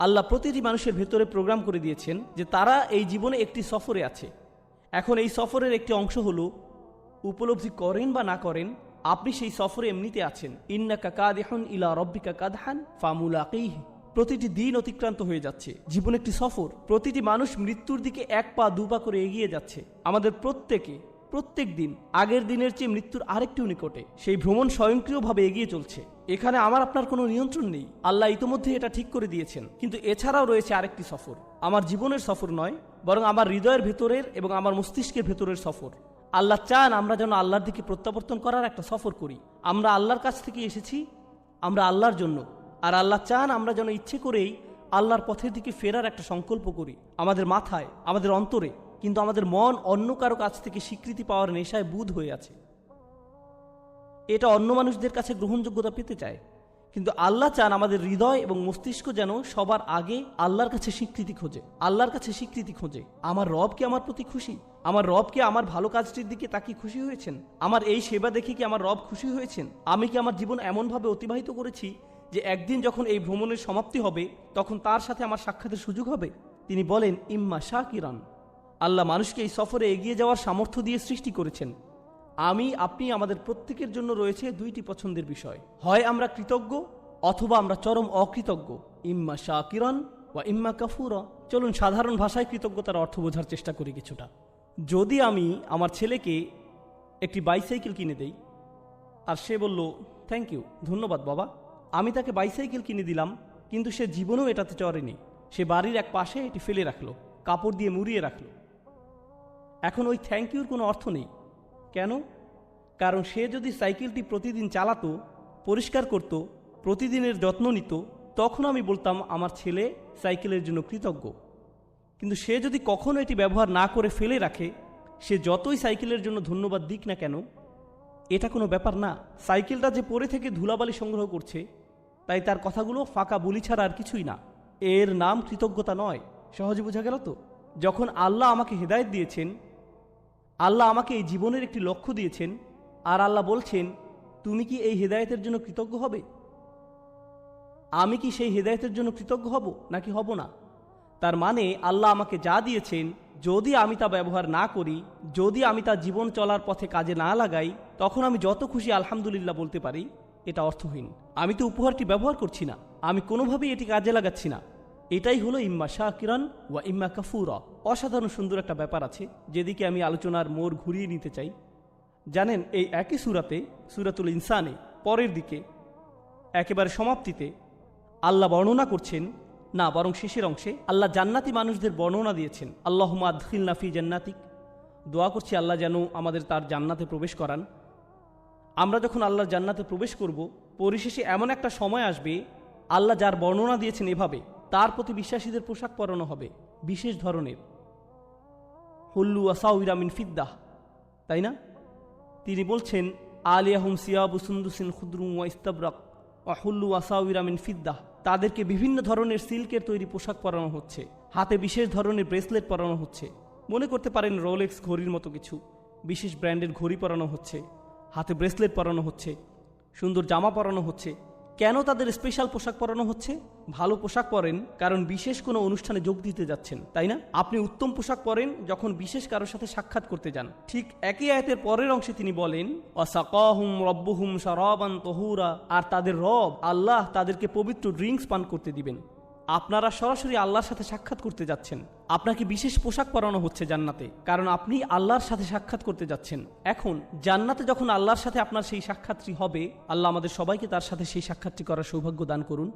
আল্লাহ প্রতিটি মানুষের ভেতরে প্রোগ্রাম করে দিয়েছেন যে তারা এই জীবনে একটি সফরে আছে। এখন এই সফরের একটি অংশ হলো উপলব্ধি করেন বা না করেন আপনি সেই সফরে এমনিতে আছেন। ইন্নাকা কাদিহুন ইলা রব্বিকা কাদহান ফামুলাকিহি। প্রতিটি দিন অতিক্রান্ত হয়ে যাচ্ছে, জীবন একটি সফর। প্রতিটি মানুষ মৃত্যুর দিকে এক পা দু পা করে এগিয়ে যাচ্ছে। আমাদের প্রত্যেক দিন আগের দিনের চেয়ে মৃত্যুর আরেকটু নিকটে। সেই ভ্রমণ স্বয়ংক্রিয়ভাবে এগিয়ে চলছে। এখানে আমার আপনার কোনো নিয়ন্ত্রণ নেই। আল্লাহ ইতোমধ্যে এটা ঠিক করে দিয়েছেন। কিন্তু এছাড়াও রয়েছে আরেকটি সফর, আমার জীবনের সফর নয়, বরং আমার হৃদয়ের ভেতরের এবং আমার মস্তিষ্কের ভেতরের সফর। আল্লাহ চান আমরা যেন আল্লাহর দিকে প্রত্যাবর্তন করার একটা সফর করি। আমরা আল্লাহর কাছ থেকে এসেছি, আমরা আল্লাহর জন্য। আর আল্লাহ চান আমরা যেন ইচ্ছে করেই আল্লাহর পথের দিকে ফেরার একটা সংকল্প করি। আমাদের মাথায়, আমাদের অন্তরে, কিন্তু আমাদের মন অন্য কারো কাছ থেকে স্বীকৃতি পাওয়ার নেশায় বুঁদ হয়ে আছে। এটা অন্য মানুষদের কাছে গ্রহণযোগ্যতা পেতে চায়। কিন্তু আল্লাহ চান আমাদের হৃদয় এবং মস্তিষ্ক যেন সবার আগে আল্লাহর কাছে স্বীকৃতি খোঁজে। আল্লাহর কাছে স্বীকৃতি খোঁজে, আমার রব কি আমার প্রতি খুশি? আমার রব কি আমার ভালো কাজটির দিকে তাকিয়ে খুশি হয়েছেন? আমার এই সেবা দেখে কি আমার রব খুশি হয়েছেন? আমি কি আমার জীবন এমনভাবে অতিবাহিত করেছি যে একদিন যখন এই ভ্রমণের সমাপ্তি হবে তখন তার সাথে আমার সাক্ষাতের সুযোগ হবে? তিনি বলেন ইম্মা শাকিরান। আল্লাহ মানুষকে এই সফরে এগিয়ে যাওয়ার সামর্থ্য দিয়ে সৃষ্টি করেছেন। আপনি আমাদের প্রত্যেকের জন্য রয়েছে দুইটি পছন্দের বিষয়, হয় আমরা কৃতজ্ঞ অথবা আমরা চরম অকৃতজ্ঞ। ইম্মা শাকিরান ওয়া ইম্মা কাফুরা। চলুন সাধারণ ভাষায় কৃতজ্ঞতার অর্থ বোঝার চেষ্টা করি কিছুটা। যদি আমি আমার ছেলেকে একটি বাইসাইকেল কিনে দেই আর সে বলল থ্যাংক ইউ, ধন্যবাদ বাবা, আমি তাকে বাইসাইকেল কিনে দিলাম, কিন্তু সে জীবনেও এটাতে চড়েনি। সে বাড়ির এক পাশে এটি ফেলে রাখলো, কাপড় দিয়ে মুড়িয়ে রাখলো। এখন ওই থ্যাংক ইউর কোনো অর্থ নেই। কেন? কারণ সে যদি সাইকেলটি প্রতিদিন চালাতো, পরিষ্কার করত, প্রতিদিনের যত্ন নিত, তখন আমি বলতাম আমার ছেলে সাইকেলের জন্য কৃতজ্ঞ। কিন্তু সে যদি কখনো এটি ব্যবহার না করে ফেলে রাখে, সে যতই সাইকেলের জন্য ধন্যবাদ দিক না কেন, এটা কোনো ব্যাপার না। সাইকেলটা যে পড়ে থেকে ধুলাবালি সংগ্রহ করছে, তাই তার কথাগুলো ফাঁকা বুলি ছাড়া আর কিছুই না। এর নাম কৃতজ্ঞতা নয়। সহজে বোঝা গেল তো? যখন আল্লাহ আমাকে হেদায়েত দিয়েছেন, আল্লাহ আমাকে এই জীবনের একটি লক্ষ্য দিয়েছেন, আর আল্লাহ বলছেন তুমি কি এই হেদায়েতের জন্য কৃতজ্ঞ হবে? আমি কি সেই হেদায়েতের জন্য কৃতজ্ঞ হব নাকি হব না? তার মানে আল্লাহ আমাকে যা দিয়েছেন, যদি আমি তা ব্যবহার না করি, যদি আমি তা জীবন চলার পথে কাজে না লাগাই, তখন আমি যত খুশি আলহামদুলিল্লাহ বলতে পারি, এটা অর্থহীন। আমি তো উপহারটি ব্যবহার করছি না, আমি কোনোভাবেই এটি কাজে লাগাচ্ছি না। এটাই হলো ইম্মা শাকিরান ওয়া ইম্মা কাফুরা। অসাধারণ সুন্দর একটা ব্যাপার আছে যেদিকে আমি আলোচনার মোড় ঘুরিয়ে নিতে চাই। জানেন, এই একই সূরাতে, সূরাতুল ইনসানে পরের দিকে একেবারে সমাপ্তিতে আল্লাহ বর্ণনা করছেন, না বরং শেষের অংশে আল্লাহ জান্নাতি মানুষদের বর্ণনা দিয়েছেন। আল্লাহুম্মা আদখিলনা ফি জান্নাতিক। দোয়া করছি আল্লাহ যেন আমাদের তার জান্নাতে প্রবেশ করান। আমরা যখন আল্লাহর জান্নাতে প্রবেশ করব, পরিশেষে এমন একটা সময় আসবে আল্লাহ যার বর্ণনা দিয়েছেন এভাবে তার প্রতি বিশ্বাসীদের পোশাক পরানো হবে বিশেষ ধরনের, হুল্লু আসাউরা মিন ফিদ্দাহ, তাই না? তিনি বলছেন আলিয়াহুম সিয়াবু সুন্দুসিন খুদরুম ওয়া ইস্তাবরাক ওয়া হুল্লু আসাউরা মিন ফিদ্দাহ। তাদেরকে বিভিন্ন ধরনের সিল্কের তৈরি পোশাক পরানো হচ্ছে, হাতে বিশেষ ধরনের ব্রেসলেট পরানো হচ্ছে। মনে করতে পারেন রোলেক্স ঘড়ির মতো কিছু, বিশেষ ব্র্যান্ডের ঘড়ি পরানো হচ্ছে, হাতে ব্রেসলেট পরানো হচ্ছে, সুন্দর জামা পরানো হচ্ছে। কেন তাদের স্পেশাল পোশাক পরানো হচ্ছে? ভালো পোশাক পরেন কারণ বিশেষ কোনো অনুষ্ঠানে যোগ দিতে যাচ্ছেন, তাই না? আপনি উত্তম পোশাক পরেন যখন বিশেষ কারোর সাথে সাক্ষাৎ করতে যান। ঠিক একই আয়াতের পরের অংশে তিনি বলেন ওয়াসাকাহুম রব্বুহুম শারাবান তাহুরা। আর তাদের রব আল্লাহ তাদেরকে পবিত্র ড্রিঙ্কস পান করতে দিবেন। আপনারা সরাসরি আল্লাহর সাথে সাক্ষাৎ করতে যাচ্ছেন। আপনাকে বিশেষ পোশাক পরানো হচ্ছে জান্নাতে, কারণ আপনি আল্লাহর সাথে সাক্ষাৎ করতে যাচ্ছেন। এখন জান্নাতে যখন আল্লাহর সাথে আপনার সেই সাক্ষাৎটি হবে, আল্লাহ আমাদের সবাইকে তার সাথে সেই সাক্ষাৎটি করার সৌভাগ্য দান করুন।